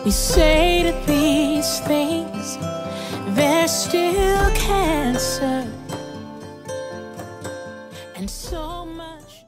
we say to these things, there's still cancer and so much.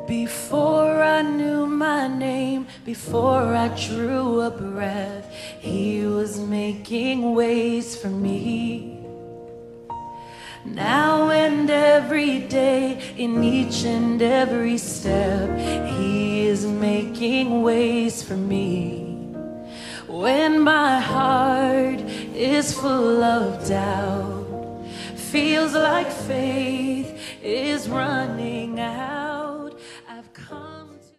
Before I knew my name, before I drew a breath, He was making ways for me. Now and every day, in each and every step, He is making ways for me. When my heart is full of doubt, feels like faith is running out, I've come to.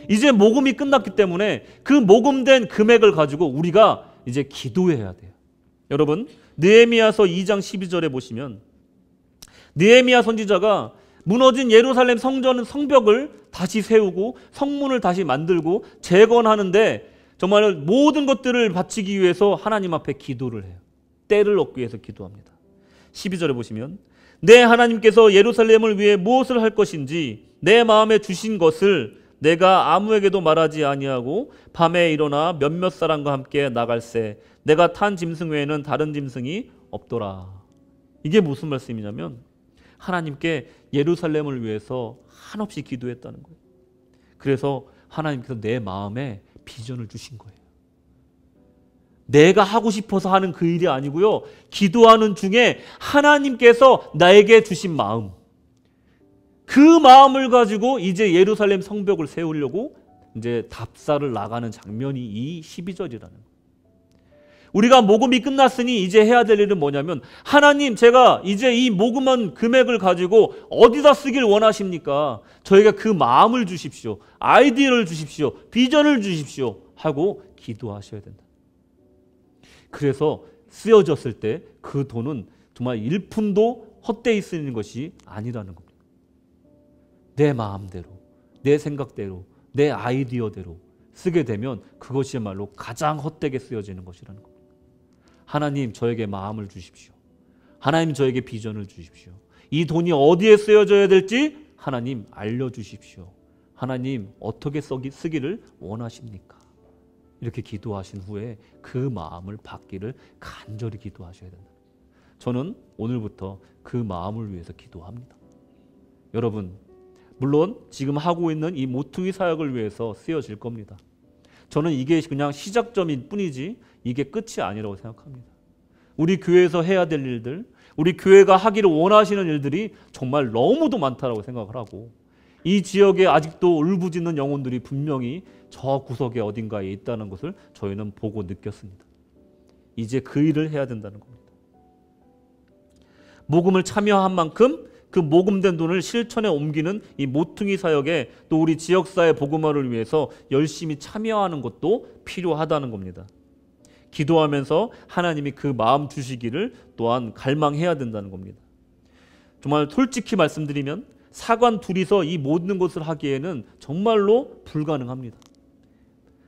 이제 모금이 끝났기 때문에 그 모금된 금액을 가지고 우리가 이제 기도해야 돼요. 여러분, 느헤미야서 2장 12절에 보시면 느헤미야 선지자가 무너진 예루살렘 성벽을 다시 세우고 성문을 다시 만들고 재건하는데 정말 모든 것들을 바치기 위해서 하나님 앞에 기도를 해요. 때를 얻기 위해서 기도합니다. 12절에 보시면 내 하나님께서 예루살렘을 위해 무엇을 할 것인지 내 마음에 주신 것을 내가 아무에게도 말하지 아니하고 밤에 일어나 몇몇 사람과 함께 나갈새 내가 탄 짐승 외에는 다른 짐승이 없더라. 이게 무슨 말씀이냐면 하나님께 예루살렘을 위해서 한없이 기도했다는 거예요. 그래서 하나님께서 내 마음에 비전을 주신 거예요. 내가 하고 싶어서 하는 그 일이 아니고요. 기도하는 중에 하나님께서 나에게 주신 마음, 그 마음을 가지고 이제 예루살렘 성벽을 세우려고 이제 답사를 나가는 장면이 이 12절이라는 거예요. 우리가 모금이 끝났으니 이제 해야 될 일은 뭐냐면 하나님, 제가 이제 이 모금한 금액을 가지고 어디다 쓰길 원하십니까? 저에게 그 마음을 주십시오. 아이디어를 주십시오. 비전을 주십시오. 하고 기도하셔야 된다. 그래서 쓰여졌을 때 그 돈은 정말 일푼도 헛되이 쓰는 것이 아니라는 겁니다. 내 마음대로, 내 생각대로, 내 아이디어대로 쓰게 되면 그것이야말로 가장 헛되게 쓰여지는 것이라는 겁니다. 하나님, 저에게 마음을 주십시오. 하나님, 저에게 비전을 주십시오. 이 돈이 어디에 쓰여져야 될지 하나님 알려주십시오. 하나님, 어떻게 쓰기를 원하십니까? 이렇게 기도하신 후에 그 마음을 받기를 간절히 기도하셔야 된다. 저는 오늘부터 그 마음을 위해서 기도합니다. 여러분, 물론 지금 하고 있는 이 모퉁이 사역을 위해서 쓰여질 겁니다. 저는 이게 그냥 시작점일 뿐이지 이게 끝이 아니라고 생각합니다. 우리 교회에서 해야 될 일들, 우리 교회가 하기를 원하시는 일들이 정말 너무도 많다고 생각을 하고 이 지역에 아직도 울부짖는 영혼들이 분명히 저 구석에 어딘가에 있다는 것을 저희는 보고 느꼈습니다. 이제 그 일을 해야 된다는 겁니다. 모금을 참여한 만큼 그 모금된 돈을 실천에 옮기는 이 모퉁이 사역에 또 우리 지역사회 복음화를 위해서 열심히 참여하는 것도 필요하다는 겁니다. 기도하면서 하나님이 그 마음 주시기를 또한 갈망해야 된다는 겁니다. 정말 솔직히 말씀드리면 사관 둘이서 이 모든 것을 하기에는 정말로 불가능합니다.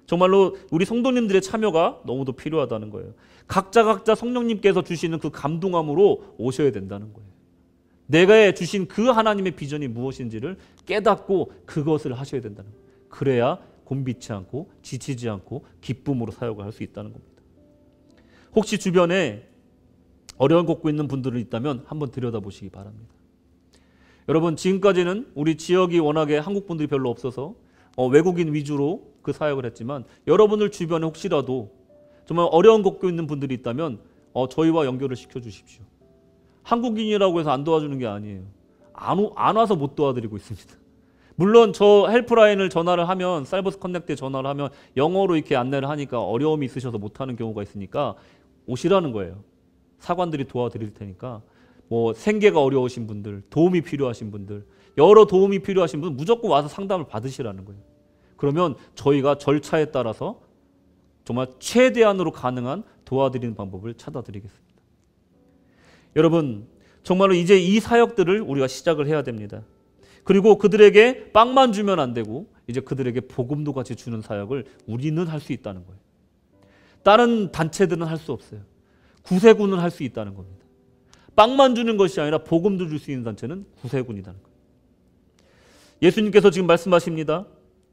정말로 우리 성도님들의 참여가 너무도 필요하다는 거예요. 각자 성령님께서 주시는 그 감동함으로 오셔야 된다는 거예요. 내가 주신 그 하나님의 비전이 무엇인지를 깨닫고 그것을 하셔야 된다는 거예요. 그래야 곤비치 않고 지치지 않고 기쁨으로 사역을 할 수 있다는 겁니다. 혹시 주변에 어려운 겪고 있는 분들이 있다면 한번 들여다보시기 바랍니다. 여러분, 지금까지는 우리 지역이 워낙에 한국 분들이 별로 없어서 외국인 위주로 그 사역을 했지만 여러분들 주변에 혹시라도 정말 어려운 겪고 있는 분들이 있다면 저희와 연결을 시켜주십시오. 한국인이라고 해서 안 도와주는 게 아니에요. 안 와서 못 도와드리고 있습니다. 물론 저 헬프라인을 전화를 하면, 사이버스 커넥트에 전화를 하면 영어로 이렇게 안내를 하니까 어려움이 있으셔서 못하는 경우가 있으니까 오시라는 거예요. 사관들이 도와드릴 테니까 뭐 생계가 어려우신 분들, 도움이 필요하신 분들, 여러 도움이 필요하신 분은 무조건 와서 상담을 받으시라는 거예요. 그러면 저희가 절차에 따라서 정말 최대한으로 가능한 도와드리는 방법을 찾아드리겠습니다. 여러분, 정말로 이제 이 사역들을 우리가 시작을 해야 됩니다. 그리고 그들에게 빵만 주면 안 되고 이제 그들에게 복음도 같이 주는 사역을 우리는 할 수 있다는 거예요. 다른 단체들은 할 수 없어요. 구세군은 할 수 있다는 겁니다. 빵만 주는 것이 아니라 복음도 줄 수 있는 단체는 구세군이라는 거예요. 예수님께서 지금 말씀하십니다.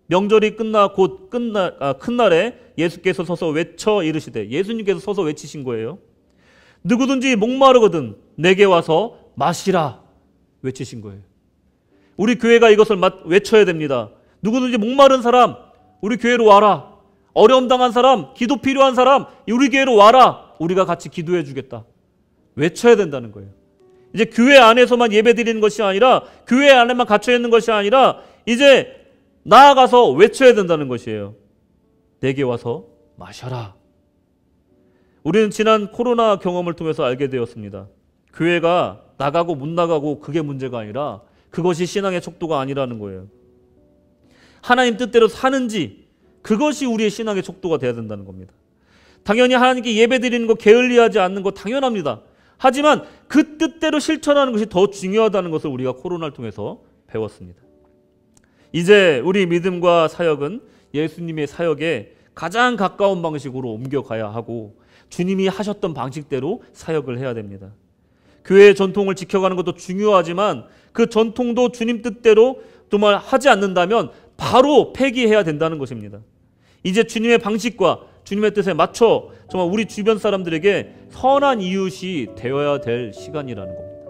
명절이 끝나 곧 큰 날에 예수께서 서서 외쳐 이르시되, 예수님께서 서서 외치신 거예요. 누구든지 목마르거든 내게 와서 마시라 외치신 거예요. 우리 교회가 이것을 외쳐야 됩니다. 누구든지 목마른 사람 우리 교회로 와라. 어려움 당한 사람, 기도 필요한 사람 우리 교회로 와라. 우리가 같이 기도해 주겠다. 외쳐야 된다는 거예요. 이제 교회 안에서만 예배 드리는 것이 아니라, 교회 안에만 갇혀 있는 것이 아니라 이제 나아가서 외쳐야 된다는 것이에요. 내게 와서 마셔라. 우리는 지난 코로나 경험을 통해서 알게 되었습니다. 교회가 나가고 못 나가고 그게 문제가 아니라 그것이 신앙의 척도가 아니라는 거예요. 하나님 뜻대로 사는지, 그것이 우리의 신앙의 척도가 돼야 된다는 겁니다. 당연히 하나님께 예배 드리는 거 게을리하지 않는 거 당연합니다. 하지만 그 뜻대로 실천하는 것이 더 중요하다는 것을 우리가 코로나를 통해서 배웠습니다. 이제 우리 믿음과 사역은 예수님의 사역에 가장 가까운 방식으로 옮겨가야 하고 주님이 하셨던 방식대로 사역을 해야 됩니다. 교회의 전통을 지켜가는 것도 중요하지만 그 전통도 주님 뜻대로 정말 하지 않는다면 바로 폐기해야 된다는 것입니다. 이제 주님의 방식과 주님의 뜻에 맞춰 정말 우리 주변 사람들에게 선한 이웃이 되어야 될 시간이라는 겁니다.